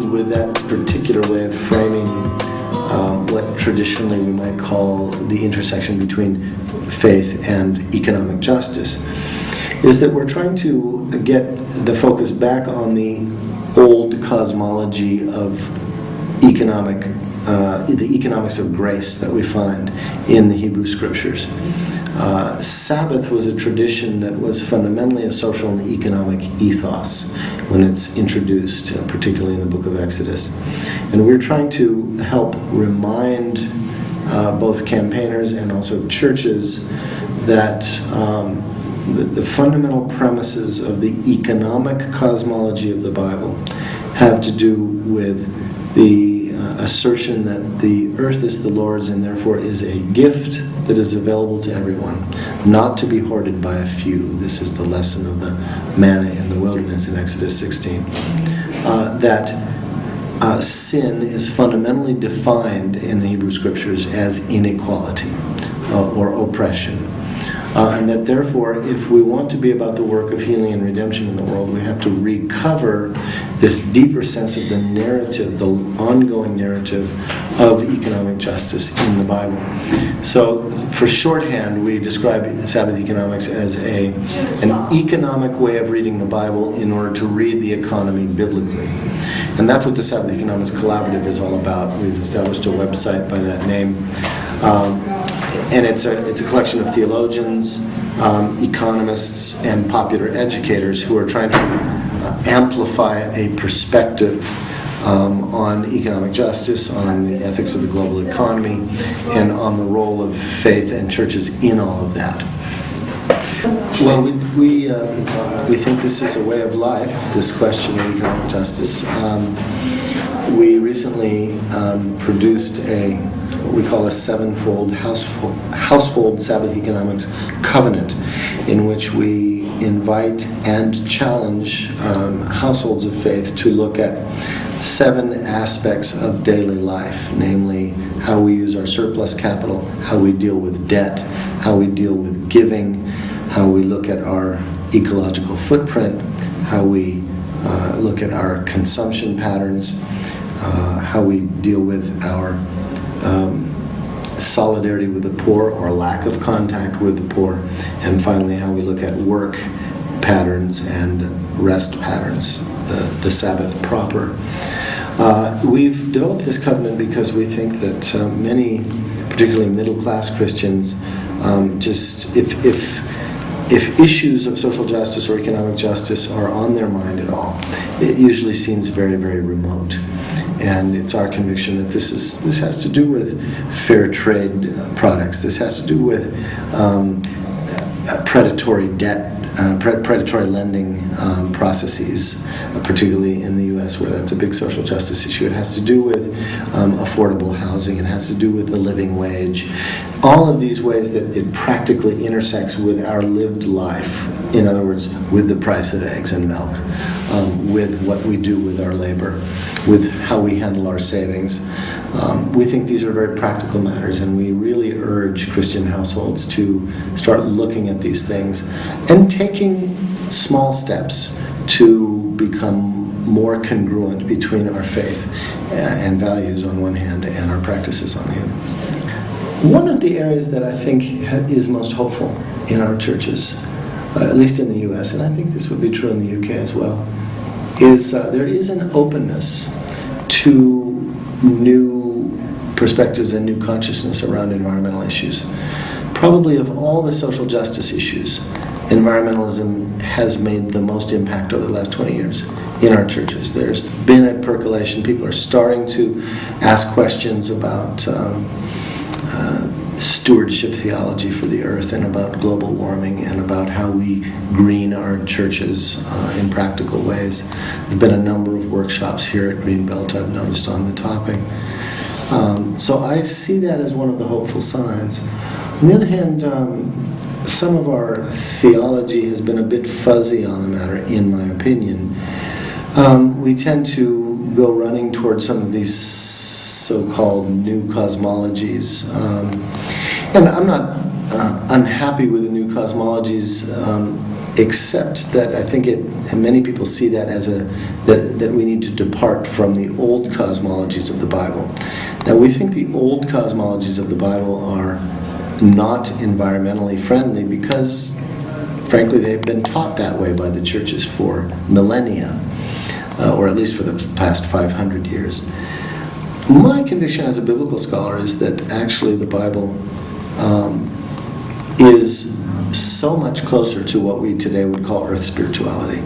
with that particular way of framing what traditionally we might call the intersection between faith and economic justice, is that we're trying to get the focus back on the old cosmology of the economics of grace that we find in the Hebrew Scriptures. Sabbath was a tradition that was fundamentally a social and economic ethos when it's introduced, particularly in the book of Exodus. And we're trying to help remind both campaigners and also churches that the fundamental premises of the economic cosmology of the Bible have to do with the assertion that the earth is the Lord's and therefore is a gift that is available to everyone, not to be hoarded by a few. This is the lesson of the manna in the wilderness in Exodus 16. That sin is fundamentally defined in the Hebrew Scriptures as inequality or oppression. And that therefore, if we want to be about the work of healing and redemption in the world, we have to recover this deeper sense of the narrative, the ongoing narrative of economic justice in the Bible. So, for shorthand, we describe Sabbath economics as an economic way of reading the Bible in order to read the economy biblically. And that's what the Sabbath Economics Cooperative is all about. We've established a website by that name. And it's a collection of theologians, economists, and popular educators who are trying to amplify a perspective on economic justice, on the ethics of the global economy, and on the role of faith and churches in all of that. Well, we think this is a way of life, this question of economic justice. We recently produced what we call a sevenfold household Sabbath economics covenant, in which we invite and challenge households of faith to look at 7 aspects of daily life, namely how we use our surplus capital, how we deal with debt, how we deal with giving, how we look at our ecological footprint, how we look at our consumption patterns, how we deal with our solidarity with the poor or lack of contact with the poor, and finally how we look at work patterns and rest patterns, the Sabbath proper. We've developed this covenant because we think that many, particularly middle-class Christians, if issues of social justice or economic justice are on their mind at all, it usually seems very, very remote. And it's our conviction that this has to do with fair trade products. This has to do with predatory debt, predatory lending processes, particularly in the U.S., where that's a big social justice issue. It has to do with affordable housing. It has to do with the living wage. All of these ways that it practically intersects with our lived life. In other words, with the price of eggs and milk, with what we do with our labor, with how we handle our savings. We think these are very practical matters, and we really urge Christian households to start looking at these things and taking small steps to become more congruent between our faith and values on one hand and our practices on the other. One of the areas that I think is most hopeful in our churches, at least in the U.S., and I think this would be true in the U.K. as well, is there is an openness to new perspectives and new consciousness around environmental issues. Probably of all the social justice issues, environmentalism has made the most impact over the last 20 years in our churches. There's been a percolation. People are starting to ask questions about stewardship theology for the earth and about global warming and about how we green our churches in practical ways. There have been a number of workshops here at Greenbelt I've noticed on the topic. So I see that as one of the hopeful signs. On the other hand, some of our theology has been a bit fuzzy on the matter, in my opinion. We tend to go running towards some of these so-called new cosmologies. And I'm not unhappy with the new cosmologies except that I think and many people see that as that we need to depart from the old cosmologies of the Bible. Now, we think the old cosmologies of the Bible are not environmentally friendly because, frankly, they've been taught that way by the churches for millennia, or at least for the past 500 years. My conviction as a biblical scholar is that actually the Bible is so much closer to what we today would call earth spirituality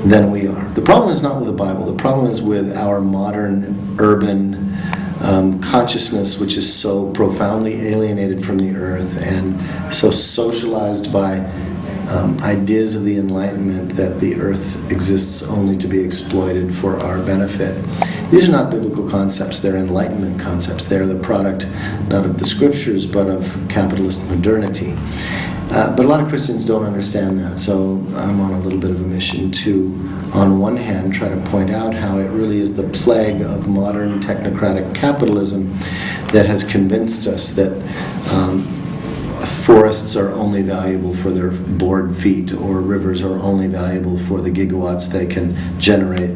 than we are. The problem is not with the Bible. The problem is with our modern urban consciousness, which is so profoundly alienated from the earth and so socialized by ideas of the Enlightenment that the earth exists only to be exploited for our benefit. These are not biblical concepts, they're Enlightenment concepts. They're the product not of the Scriptures but of capitalist modernity. But a lot of Christians don't understand that, so I'm on a little bit of a mission to, on one hand, try to point out how it really is the plague of modern technocratic capitalism that has convinced us that forests are only valuable for their bored feet, or rivers are only valuable for the gigawatts they can generate,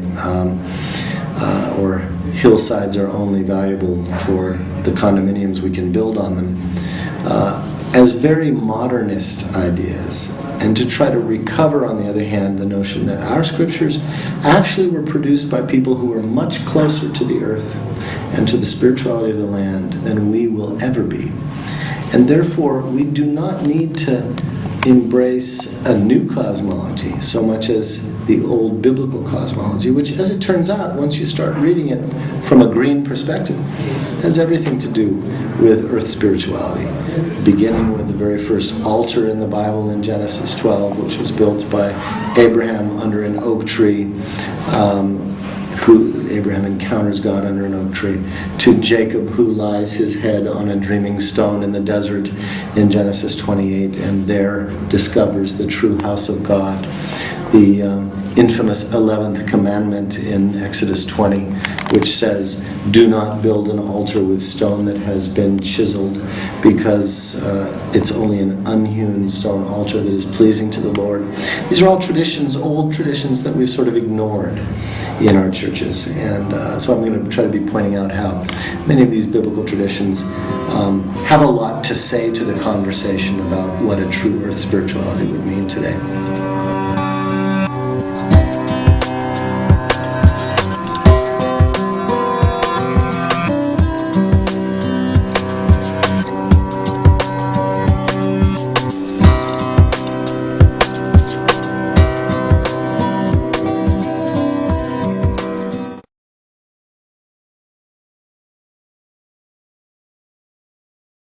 or hillsides are only valuable for the condominiums we can build on them, as very modernist ideas, and to try to recover, on the other hand, the notion that our scriptures actually were produced by people who were much closer to the earth and to the spirituality of the land than we will ever be. And therefore, we do not need to embrace a new cosmology so much as the old biblical cosmology, which, as it turns out, once you start reading it from a green perspective, has everything to do with earth spirituality, beginning with the very first altar in the Bible in Genesis 12, which was built by Abraham under an oak tree, Abraham encounters God under an oak tree, to Jacob, who lies his head on a dreaming stone in the desert in Genesis 28, and there discovers the true house of God. The infamous 11th commandment in Exodus 20, which says, "Do not build an altar with stone that has been chiseled, because it's only an unhewn stone altar that is pleasing to the Lord." These are all traditions, old traditions that we've sort of ignored in our churches. And so I'm going to try to be pointing out how many of these biblical traditions have a lot to say to the conversation about what a true earth spirituality would mean today.